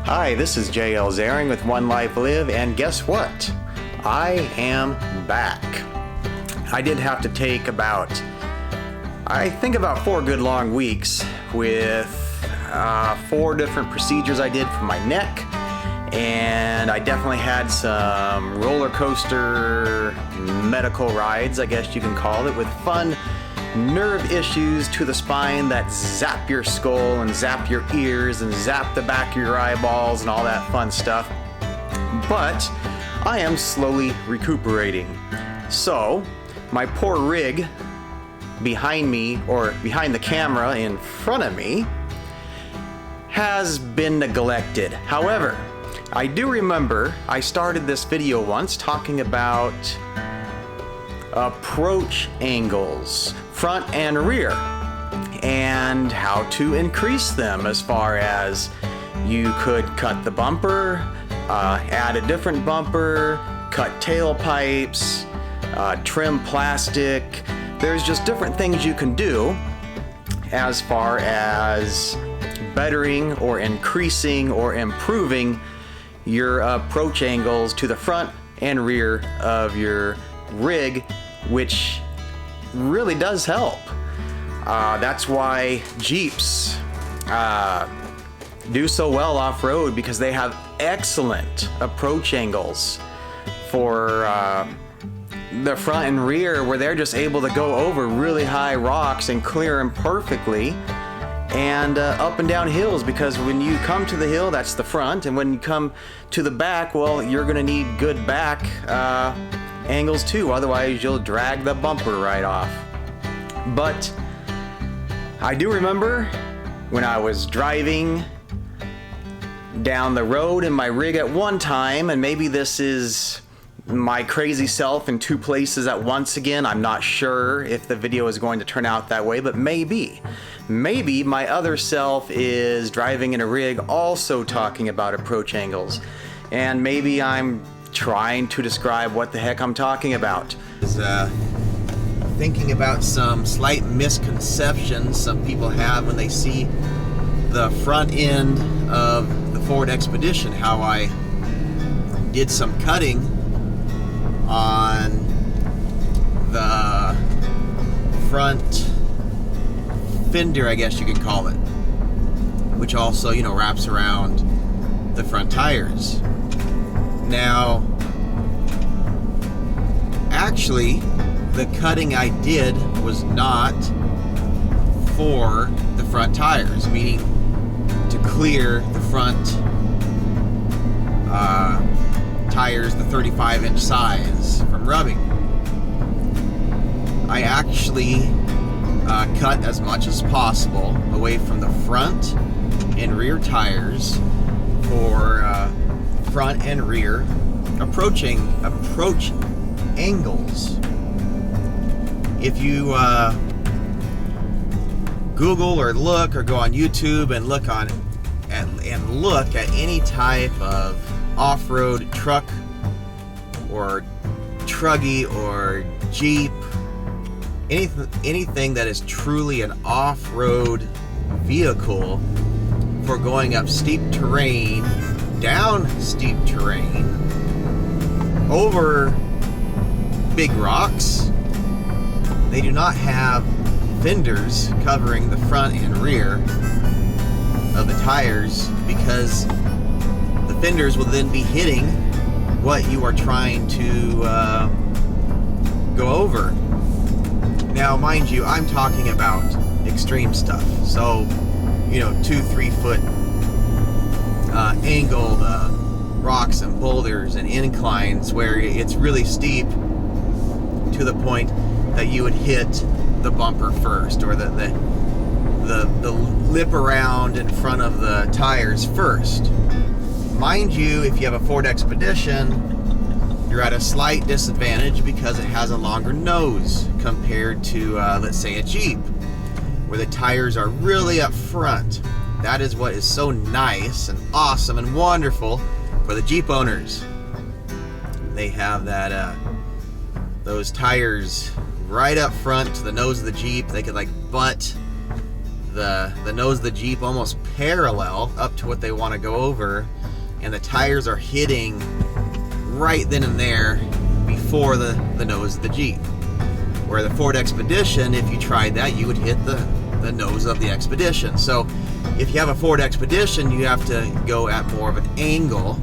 Hi, this is J L Zaring with One Life Live, and guess what? I am back. I did have to take about 4 good long weeks with 4 different procedures I did for my neck, and I definitely had some roller coaster medical rides, I guess you can call it, with fun nerve issues to the spine that zap your skull and zap your ears and zap the back of your eyeballs and all that fun stuff. But I am slowly recuperating. So my poor rig behind me, or behind the camera in front of me, has been neglected. However, I do remember I started this video once talking about approach angles, front and rear, and how to increase them, as far as you could cut the bumper, add a different bumper, cut tailpipes, trim plastic. There's just different things you can do as far as bettering or increasing or improving your approach angles to the front and rear of your rig, which really does help. That's why Jeeps do so well off-road, because they have excellent approach angles for the front and rear, where they're just able to go over really high rocks and clear them perfectly, and up and down hills, because when you come to the hill, that's the front, and when you come to the back, well, you're gonna need good back angles too, otherwise you'll drag the bumper right off. But I do remember when I was driving down the road in my rig at one time, and maybe this is my crazy self in 2 places at once again. I'm not sure if the video is going to turn out that way, but maybe my other self is driving in a rig also talking about approach angles, and maybe I'm trying to describe what the heck I'm talking about. Thinking about some slight misconceptions some people have when they see the front end of the Ford Expedition, how I did some cutting on the front fender, I guess you could call it, which also, you know, wraps around the front tires. Now, actually, the cutting I did was not for the front tires, meaning to clear the front tires, the 35-inch size, from rubbing. I actually cut as much as possible away from the front and rear tires for front and rear approach angles. If you Google or look or go on YouTube and look at any type of off-road truck or truggy or Jeep, anything that is truly an off-road vehicle for going up steep terrain, down steep terrain, over big rocks, they do not have fenders covering the front and rear of the tires, because the fenders will then be hitting what you are trying to go over. Now, mind you, I'm talking about extreme stuff. So, you know, 2-3 foot angled rocks and boulders and inclines where it's really steep to the point that you would hit the bumper first, or the lip around in front of the tires first. Mind you, if you have a Ford Expedition, you're at a slight disadvantage because it has a longer nose compared to, let's say, a Jeep, where the tires are really up front. That is what is so nice and awesome and wonderful for the Jeep owners. They have that those tires right up front to the nose of the Jeep. They could like butt the nose of the Jeep almost parallel up to what they want to go over, and the tires are hitting right then and there before the nose of the Jeep. Where the Ford Expedition, if you tried that, you would hit the nose of the Expedition. So if you have a Ford Expedition, you have to go at more of an angle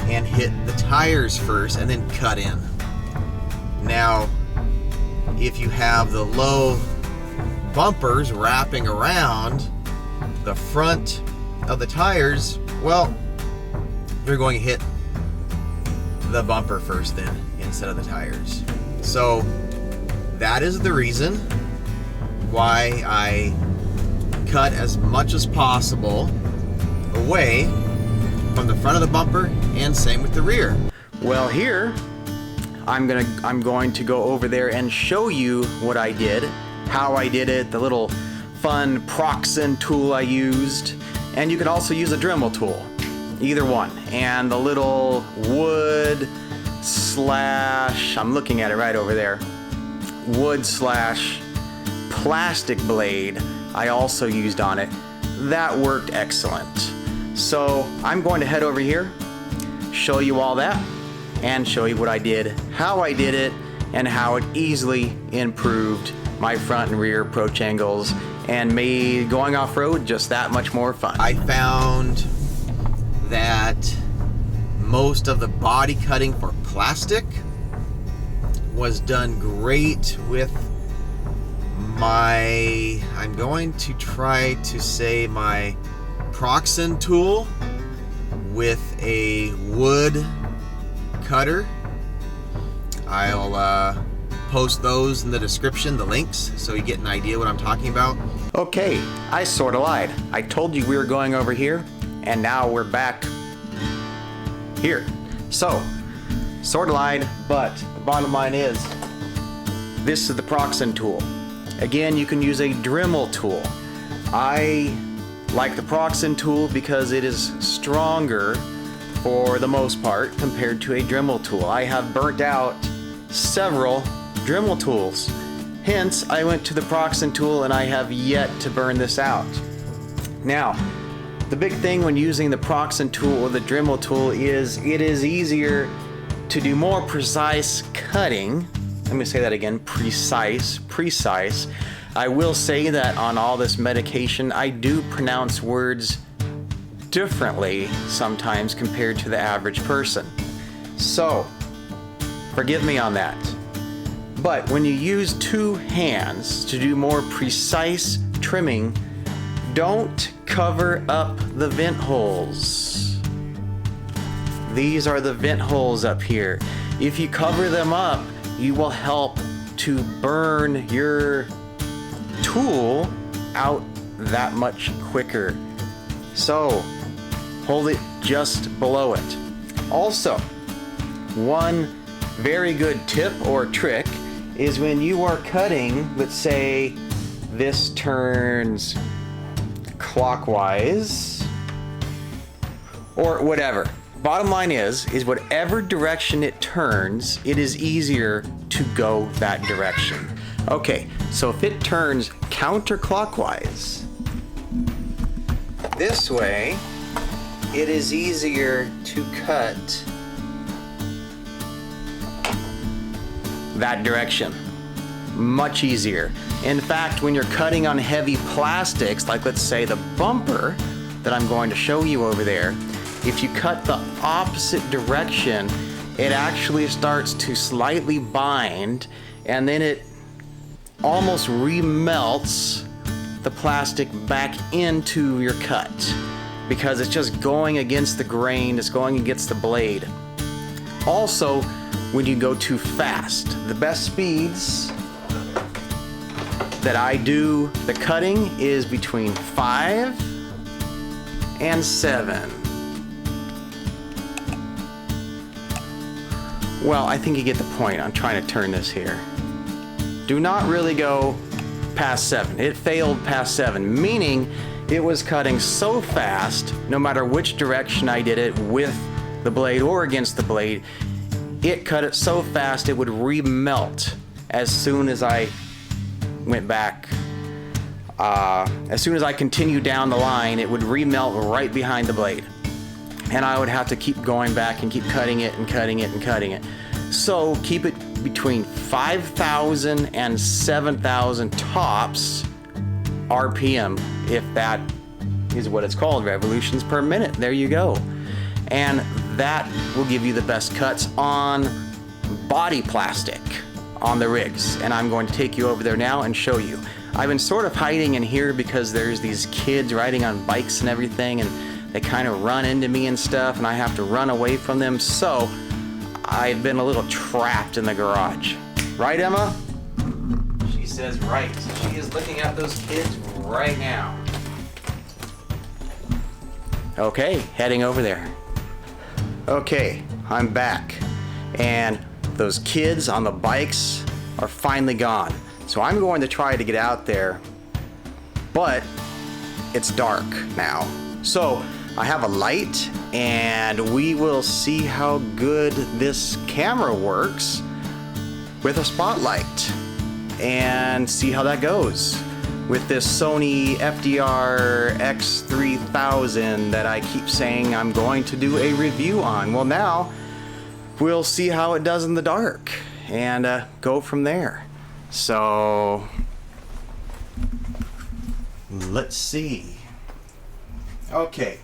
and hit the tires first and then cut in. Now, if you have the low bumpers wrapping around the front of the tires, well, you're going to hit the bumper first then instead of the tires. So that is the reason why I cut as much as possible away from the front of the bumper, and same with the rear. Well, here I'm going to go over there and show you what I did, how I did it, the little fun Proxxon tool I used, and you can also use a Dremel tool, either one, and the little wood slash, I'm looking at it right over there, wood slash plastic blade I also used on it. That worked excellent. So I'm going to head over here, show you all that, and show you what I did, how I did it, and how it easily improved my front and rear approach angles and made going off-road just that much more fun. I found that most of the body cutting for plastic was done great with my, I'm going to try to say my Proxxon tool with a wood cutter. I'll post those in the description, the links, so you get an idea what I'm talking about. Okay, I sort of lied. I told you we were going over here, and now we're back here. So, sort of lied, but the bottom line is, this is the Proxxon tool. Again, you can use a Dremel tool. I like the Proxxon tool because it is stronger for the most part compared to a Dremel tool. I have burnt out several Dremel tools. Hence, I went to the Proxxon tool and I have yet to burn this out. Now, the big thing when using the Proxxon tool or the Dremel tool is it is easier to do more precise cutting. Let me say that again, precise. I will say that on all this medication, I do pronounce words differently sometimes compared to the average person. So, forgive me on that. But when you use two hands to do more precise trimming, don't cover up the vent holes. These are the vent holes up here. If you cover them up, you will help to burn your tool out that much quicker. So, hold it just below it. Also, one very good tip or trick is when you are cutting, let's say this turns clockwise or whatever. Bottom line is whatever direction it turns, it is easier to go that direction. Okay, so if it turns counterclockwise, this way, it is easier to cut that direction. Much easier. In fact, when you're cutting on heavy plastics, like let's say the bumper that I'm going to show you over there, if you cut the opposite direction, it actually starts to slightly bind, and then it almost remelts the plastic back into your cut because it's just going against the grain, it's going against the blade. Also, when you go too fast, the best speeds that I do the cutting is between 5 and 7. Well, I think you get the point. I'm trying to turn this here. Do not really go past 7. It failed past 7, meaning it was cutting so fast, no matter which direction I did it, with the blade or against the blade, it cut it so fast it would remelt as soon as I went back as soon as I continue down the line, it would remelt right behind the blade. And I would have to keep going back and keep cutting it and cutting it and cutting it. So keep it between 5,000 and 7,000 tops RPM, if that is what it's called, revolutions per minute. There you go. And that will give you the best cuts on body plastic on the rigs. And I'm going to take you over there now and show you. I've been sort of hiding in here because there's these kids riding on bikes and everything, and they kind of run into me and stuff, and I have to run away from them. So I've been a little trapped in the garage. Right, Emma? She says right. She is looking at those kids right now. Okay, heading over there. Okay, I'm back. And those kids on the bikes are finally gone. So I'm going to try to get out there, but it's dark now. So I have a light, and we will see how good this camera works with a spotlight and see how that goes with this Sony FDR X3000 that I keep saying I'm going to do a review on. Well, now we'll see how it does in the dark and go from there. So let's see. Okay,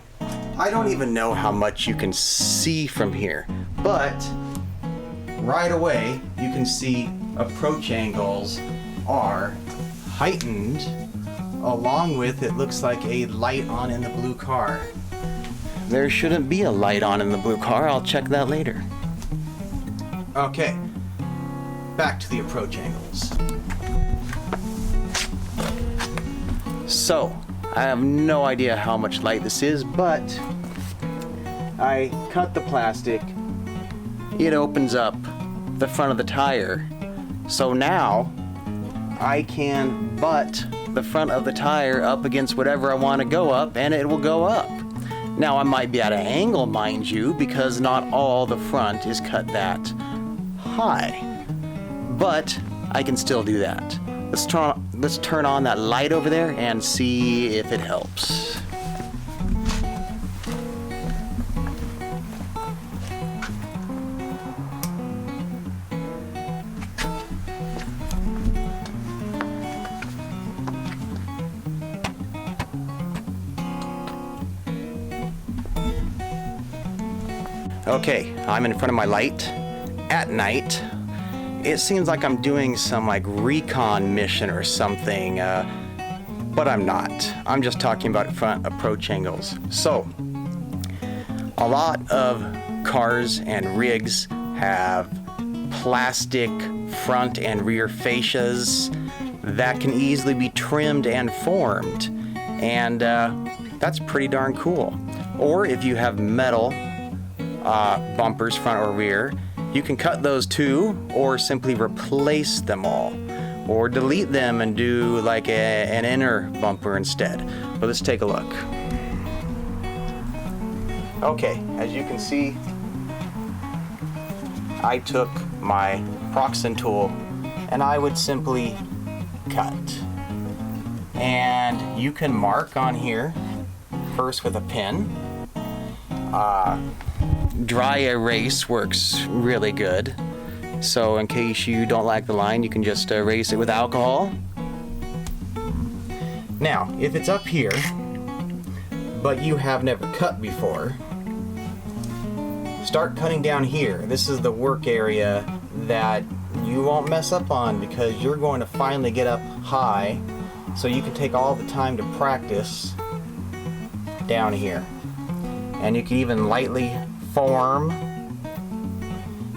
I don't even know how much you can see from here, but right away you can see approach angles are heightened, along with it looks like a light on in the blue car. There shouldn't be a light on in the blue car. I'll check that later. Okay, back to the approach angles. So I have no idea how much light this is, but I cut the plastic. It opens up the front of the tire. So now I can butt the front of the tire up against whatever I want to go up, and it will go up. Now I might be at an angle, mind you, because not all the front is cut that high, but I can still do that. Let's turn on that light over there and see if it helps. Okay, I'm in front of my light at night. It seems like I'm doing some like recon mission or something, but I'm not. I'm just talking about front approach angles. So, a lot of cars and rigs have plastic front and rear fascias that can easily be trimmed and formed, and that's pretty darn cool. Or if you have metal bumpers, front or rear, you can cut those too, or simply replace them all, or delete them and do like an inner bumper instead. But let's take a look. Okay, as you can see, I took my Proxxon tool and I would simply cut. And you can mark on here first with a pen. Dry erase works really good. So in case you don't like the line, you can just erase it with alcohol. Now, if it's up here, but you have never cut before, start cutting down here. This is the work area that you won't mess up on because you're going to finally get up high, so you can take all the time to practice down here. And you can even lightly form,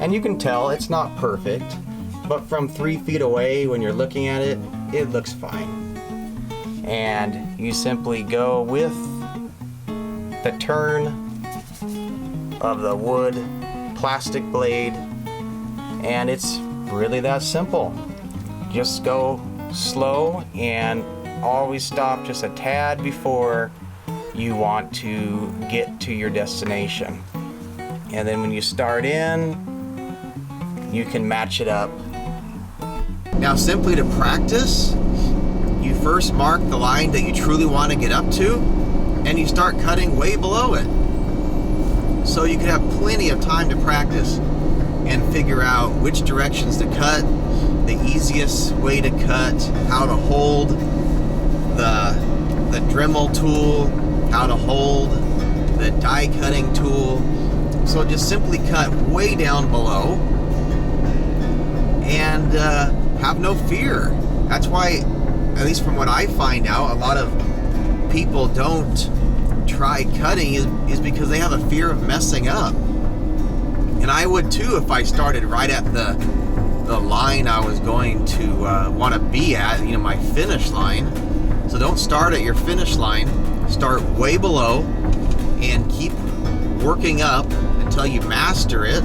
and you can tell it's not perfect, but from 3 feet away when you're looking at it, it looks fine. And you simply go with the turn of the wood plastic blade, and it's really that simple. Just go slow and always stop just a tad before you want to get to your destination. And then when you start in, you can match it up. Now, simply to practice, you first mark the line that you truly want to get up to, and you start cutting way below it. So you can have plenty of time to practice and figure out which directions to cut, the easiest way to cut, how to hold the Dremel tool, how to hold the die cutting tool. So just simply cut way down below and have no fear. That's why, at least from what I find out, a lot of people don't try cutting is because they have a fear of messing up. And I would too if I started right at the line I was going to want to be at, you know, my finish line. So don't start at your finish line. Start way below and keep working up until you master it,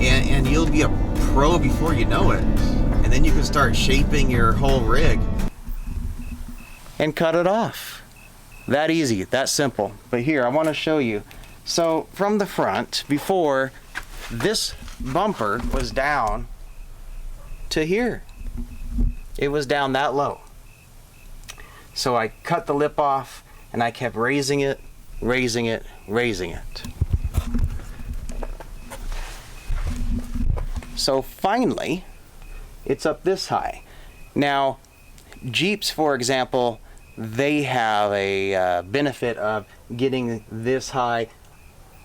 and you'll be a pro before you know it. And then you can start shaping your whole rig. And cut it off. That easy, that simple. But here, I want to show you. So from the front, before, this bumper was down to here. It was down that low. So I cut the lip off and I kept raising it, raising it, raising it. So finally, it's up this high. Now, Jeeps, for example, they have a benefit of getting this high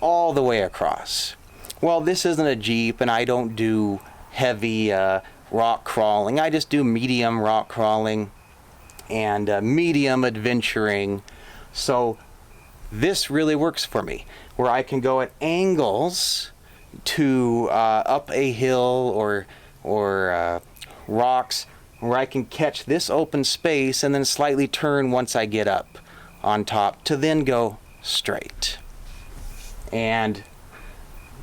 all the way across. Well, this isn't a Jeep, and I don't do heavy rock crawling. I just do medium rock crawling and medium adventuring. So this really works for me, where I can go at angles to up a hill or rocks, where I can catch this open space and then slightly turn once I get up on top to then go straight. And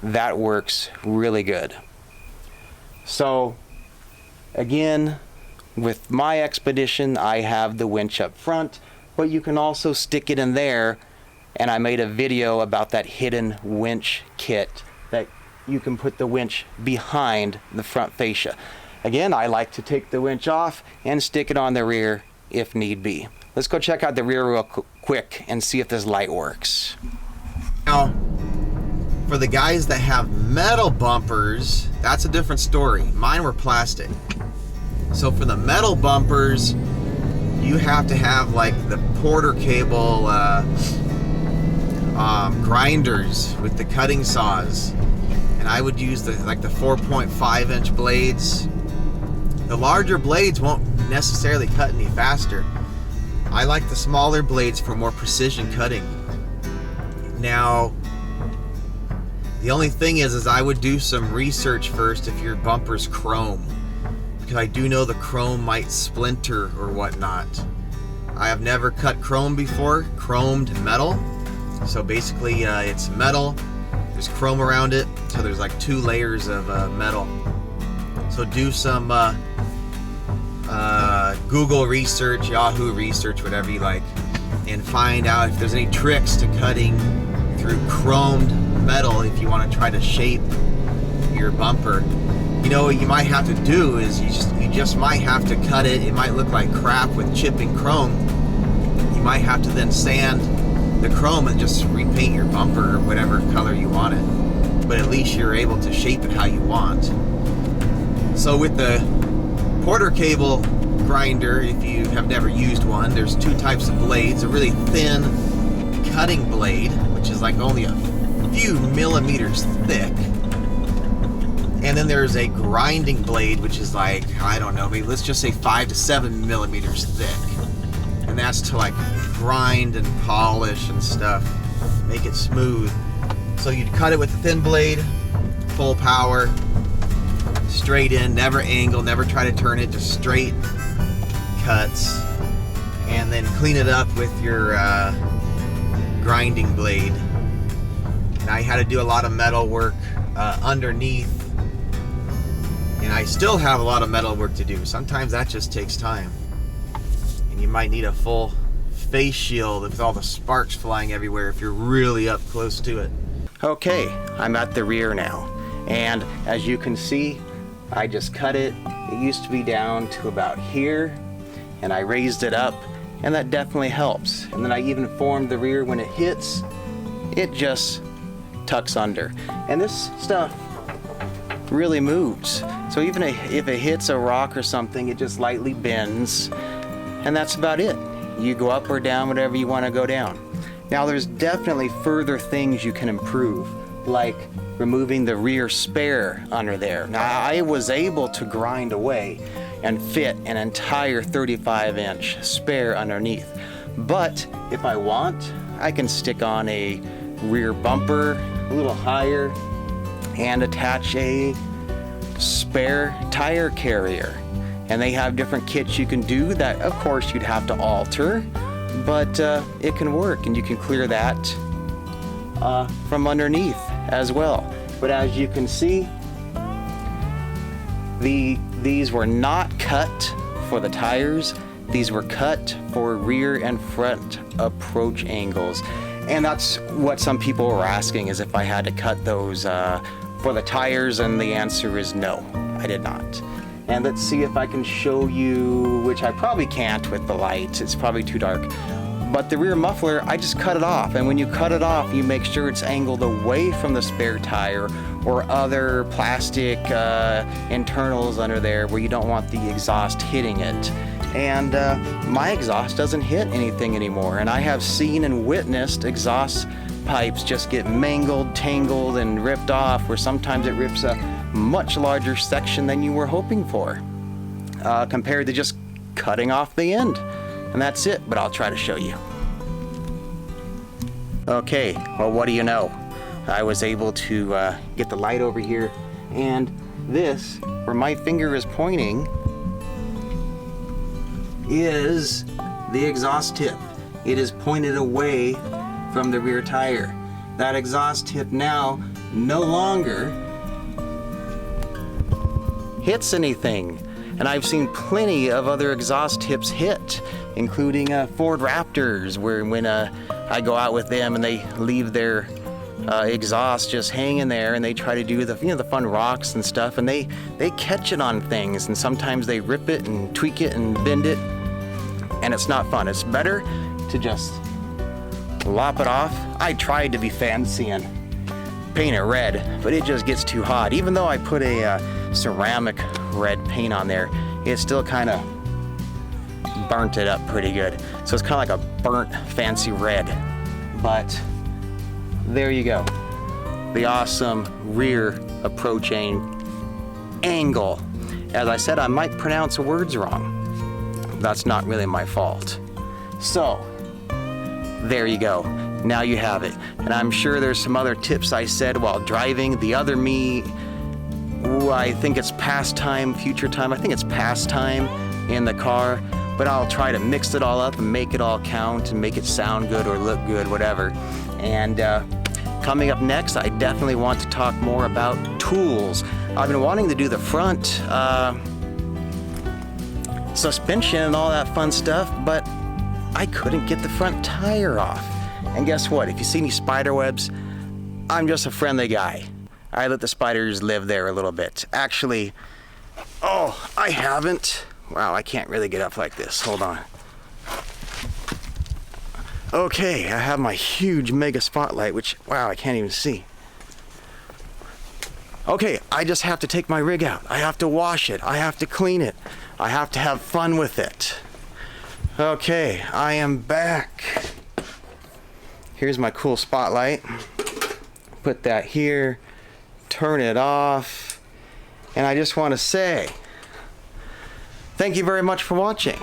that works really good. So again, with my expedition, I have the winch up front, but you can also stick it in there, and I made a video about that hidden winch kit that you can put the winch behind the front fascia. Again, I like to take the winch off and stick it on the rear if need be. Let's go check out the rear real quick and see if this light works. Now, for the guys that have metal bumpers, that's a different story. Mine were plastic. So for the metal bumpers, you have to have like the Porter cable grinders with the cutting saws. And I would use the 4.5 inch blades. The larger blades won't necessarily cut any faster. I like the smaller blades for more precision cutting. Now, the only thing is I would do some research first if your bumper's chrome, because I do know the chrome might splinter or whatnot. I have never cut chrome before, chromed metal. So basically it's metal, there's chrome around it, so there's like 2 layers of metal. So do some Google research, Yahoo research, whatever you like, and find out if there's any tricks to cutting through chromed metal if you want to try to shape your bumper. You know what you might have to do is you just might have to cut it. It might look like crap with chipping chrome. You might have to then sand the chrome and just repaint your bumper or whatever color you want it. But at least you're able to shape it how you want. So with the Porter cable grinder, if you have never used one, there's 2 types of blades. A really thin cutting blade, which is like only a few millimeters thick. And then there's a grinding blade, which is like, I don't know, maybe let's just say 5 to 7 millimeters thick. And that's to like grind and polish and stuff, make it smooth. So you'd cut it with a thin blade, full power, straight in, never angle, never try to turn it, just straight cuts. And then clean it up with your grinding blade. And I had to do a lot of metal work underneath, and I still have a lot of metal work to do. Sometimes that just takes time, and you might need a full face shield with all the sparks flying everywhere if you're really up close to it. Okay, I'm at the rear now, and as you can see, I just cut it. It used to be down to about here, and I raised it up, and that definitely helps. And then I even formed the rear when it hits, it just tucks under. And this stuff really moves. So even if it hits a rock or something, it just lightly bends, and that's about it. You go up or down, whatever you want to go down. Now there's definitely further things you can improve, like removing the rear spare under there. Now I was able to grind away and fit an entire 35-inch spare underneath. But if I want, I can stick on a rear bumper a little higher and attach a spare tire carrier. And they have different kits you can do that, of course, you'd have to alter, but it can work, and you can clear that from underneath as well. But as you can see, these were not cut for the tires. These were cut for rear and front approach angles. And that's what some people were asking, is if I had to cut those for the tires, and the answer is no, I did not. And let's see if I can show you, which I probably can't with the light, it's probably too dark. But the rear muffler, I just cut it off. And when you cut it off, you make sure it's angled away from the spare tire or other plastic internals under there where you don't want the exhaust hitting it. And my exhaust doesn't hit anything anymore. And I have seen and witnessed exhaust pipes just get mangled, tangled, and ripped off, where sometimes it rips a much larger section than you were hoping for, compared to just cutting off the end. And that's it, but I'll try to show you. Okay, well, what do you know? I was able to get the light over here, and this, where my finger is pointing, is the exhaust tip. It is pointed away from the rear tire. That exhaust tip now no longer hits anything. And I've seen plenty of other exhaust tips hit, including Ford Raptors, where when I go out with them and they leave their exhaust just hanging there, and they try to do the the fun rocks and stuff, and they catch it on things, and sometimes they rip it and tweak it and bend it, and it's not fun. It's better to just lop it off. I tried to be fancy and paint it red, but it just gets too hot. Even though I put a ceramic red paint on there, it still kind of burnt it up pretty good. So it's kind of like a burnt fancy red. But there you go, the awesome rear approaching angle. As I said, I might pronounce words wrong. That's not really my fault. So there you go, now you have it. And I'm sure there's some other tips I said while driving. The other me, I think it's past time, future time. I think it's past time in the car, but I'll try to mix it all up and make it all count and make it sound good or look good, whatever. And coming up next, I definitely want to talk more about tools. I've been wanting to do the front suspension and all that fun stuff, but I couldn't get the front tire off. And guess what? If you see any spider webs, I'm just a friendly guy. I let the spiders live there a little bit. Actually, oh, I haven't. Wow, I can't really get up like this. Hold on. Okay, I have my huge mega spotlight, which, wow, I can't even see. Okay, I just have to take my rig out. I have to wash it. I have to clean it. I have to have fun with it. Okay, I am back. Here's my cool spotlight. Put that here, turn it off, and I just want to say thank you very much for watching.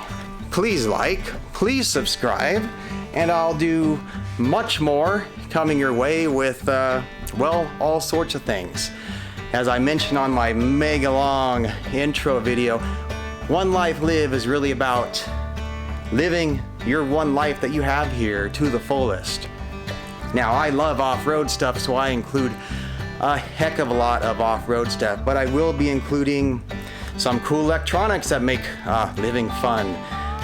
Please like, please subscribe, and I'll do much more coming your way with, well, all sorts of things. As I mentioned on my mega long intro video, One Life Live is really about living your one life that you have here to the fullest. Now, I love off-road stuff, so I include a heck of a lot of off-road stuff, but I will be including some cool electronics that make living fun.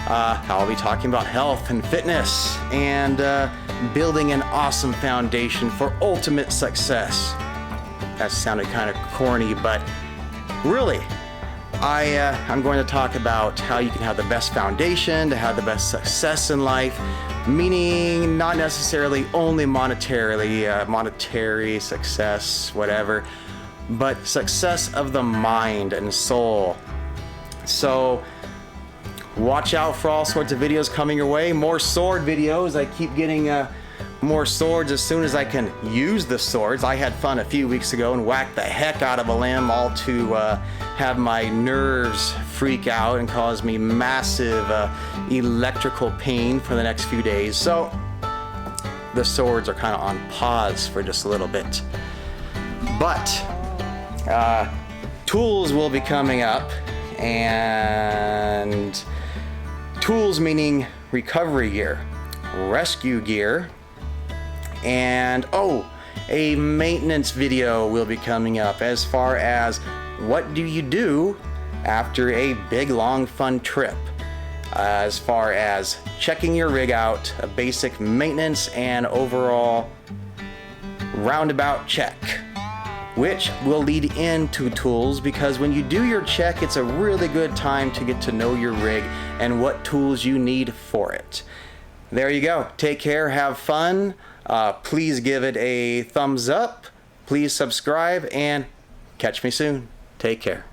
I'll be talking about health and fitness and building an awesome foundation for ultimate success. That sounded kind of corny, but really, I'm going to talk about how you can have the best foundation to have the best success in life, meaning not necessarily only monetarily, monetary success, whatever, but success of the mind and soul. So watch out for all sorts of videos coming your way. More sword videos. I keep getting more swords as soon as I can use the swords. I had fun a few weeks ago and whacked the heck out of a limb, all to have my nerves freak out and cause me massive electrical pain for the next few days. So the swords are kind of on pause for just a little bit. But tools will be coming up, and tools meaning recovery gear, rescue gear, and a maintenance video will be coming up as far as what do you do after a big long fun trip, as far as checking your rig out, a basic maintenance and overall roundabout check, which will lead into tools, because when you do your check, it's a really good time to get to know your rig and what tools you need for it. There you go. Take care. Have fun. Please give it a thumbs up. Please subscribe and catch me soon. Take care.